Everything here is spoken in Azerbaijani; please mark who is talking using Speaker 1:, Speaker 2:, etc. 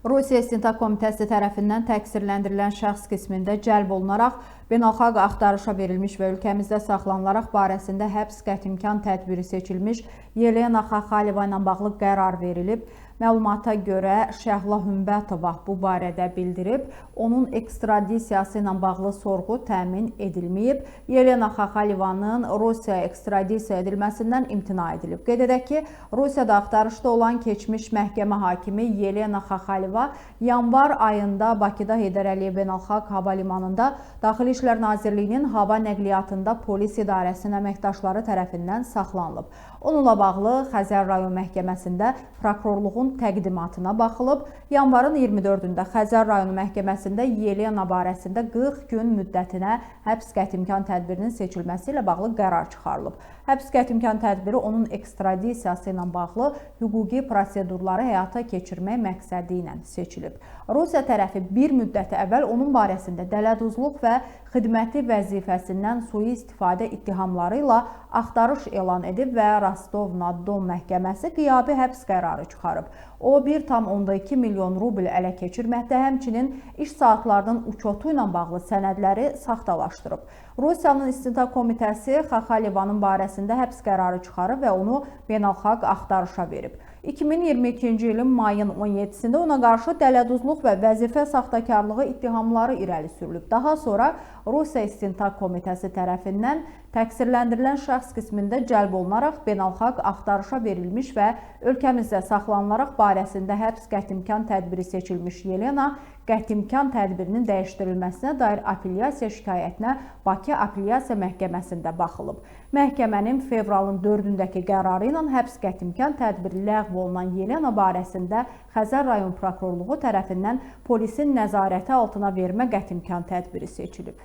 Speaker 1: Rusiya İstintaq Komitəsi tərəfindən təqsirləndirilən şəxs qismində cəlb olunaraq beynəlxalq axtarışa verilmiş və ölkəmizdə saxlanılaraq barəsində həbs qətimkan tədbiri seçilmiş Yelena Xaxalyeva ilə bağlı qərar verilib. Məlumata görə Şəhla Hümbətova bu barədə bildirib, onun ekstradisiyası ilə bağlı sorğu təmin edilməyib. Yelena Xaxalyevanın Rusiya ekstradisiya edilməsindən imtina edilib. Qeyd edək ki, Rusiyada axtarışda olan keçmiş məhkəmə hakimi Yelena Xaxalyeva yanvar ayında Bakıda Heydər Əliyev Beynəlxalq Hava Limanında Daxili İşlər Nazirliyinin hava nəqliyyatında polis idarəsinin əməkdaşları tərəfindən saxlanılıb. Onunla bağlı Xəzər rayon məhkəməsində prokurorluğun təqdimatına baxılıb. Yanvarın 24-də Xəzər rayonu məhkəməsində Yelena barəsində 40 gün müddətinə həbs qətimkan tədbirinin seçilməsi ilə bağlı qərar çıxarılıb. Həbs qətimkan tədbiri onun ekstradisiyası ilə bağlı hüquqi prosedurları həyata keçirmək məqsədi ilə seçilib. Rusiya tərəfi bir müddət əvvəl onun barəsində dələduzluq və xidməti vəzifəsindən sui-istifadə ittihamları ilə axtarış elan edib və Rostov-na-Don məhkəməsi qiyabi həbs qərarı çıxarıb. O, 1,2 milyon rubl ələ keçirməkdə, həmçinin iş saatlarının uçotu ilə bağlı sənədləri saxtalaşdırıb. Rusiyanın İstintaq Komitəsi Xaxalyevanın barəsində həbs qərarı çıxarıb və onu beynəlxalq axtarışa verib. 2022-ci ilin mayın 17-sində ona qarşı dələduzluq və vəzifə saxtakarlığı ittihamları irəli sürülüb. Daha sonra Rusiya İstintaq Komitəsi tərəfindən təqsirləndirilən şəxs qismində cəlb olunaraq beynəlxalq axtarışa verilmiş və ölkəmizdə saxlanılaraq barəsində həbs qətimkan tədbiri seçilmiş Yelena qətimkan tədbirinin dəyişdirilməsinə dair apellyasiya şikayətinə Bakı Apellyasiya Məhkəməsində baxılıb. Məhkəmənin fevralın 4-dəki qərarı ilə həbs qətimkan tədbiri ləğv olunan Yelena barəsində Xəzər rayon prokurorluğu tərəfindən polisin nəzarəti altına vermə qətimkan tədbiri seçilib.